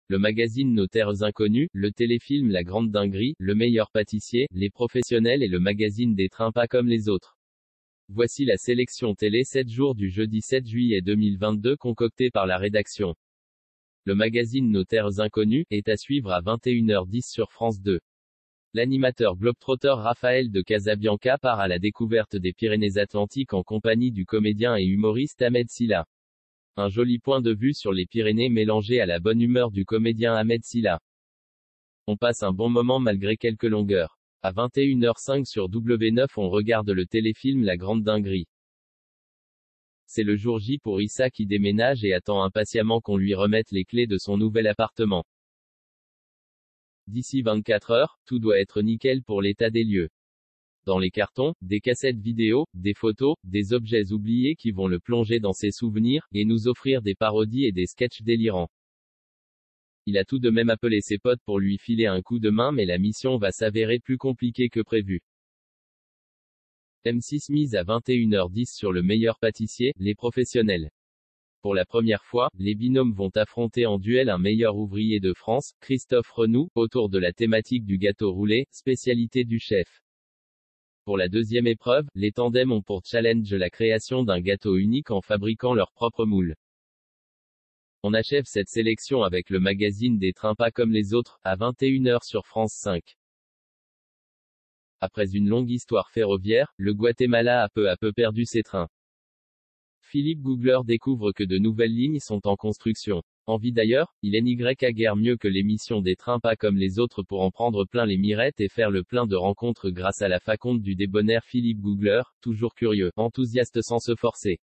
Le magazine Nos Terres Inconnues, le téléfilm La Grande Dinguerie, Le Meilleur Pâtissier, Les Professionnels et le magazine des trains pas comme les autres. Voici la sélection télé 7 jours du jeudi 7 juillet 2022 concoctée par la rédaction. Le magazine Nos Terres Inconnues est à suivre à 21h10 sur France 2. L'animateur globetrotter Raphaël de Casabianca part à la découverte des Pyrénées-Atlantiques en compagnie du comédien et humoriste Ahmed Silla. Un joli point de vue sur les Pyrénées mélangé à la bonne humeur du comédien Ahmed Silla. On passe un bon moment malgré quelques longueurs. À 21h05 sur W9 on regarde le téléfilm La Grande Dinguerie. C'est le jour J pour Issa qui déménage et attend impatiemment qu'on lui remette les clés de son nouvel appartement. D'ici 24 heures, tout doit être nickel pour l'état des lieux. Dans les cartons, des cassettes vidéo, des photos, des objets oubliés qui vont le plonger dans ses souvenirs, et nous offrir des parodies et des sketchs délirants. Il a tout de même appelé ses potes pour lui filer un coup de main mais la mission va s'avérer plus compliquée que prévu. M6 mise à 21h10 sur Le Meilleur Pâtissier, Les Professionnels. Pour la première fois, les binômes vont affronter en duel un meilleur ouvrier de France, Christophe Renoux, autour de la thématique du gâteau roulé, spécialité du chef. Pour la deuxième épreuve, les tandems ont pour challenge la création d'un gâteau unique en fabriquant leur propre moule. On achève cette sélection avec le magazine des trains pas comme les autres, à 21h sur France 5. Après une longue histoire ferroviaire, le Guatemala a peu à peu perdu ses trains. Philippe Googler découvre que de nouvelles lignes sont en construction. Envie d'ailleurs, il NYA guère mieux que l'émission des trains pas comme les autres pour en prendre plein les mirettes et faire le plein de rencontres grâce à la faconde du débonnaire Philippe Googler, toujours curieux, enthousiaste sans se forcer.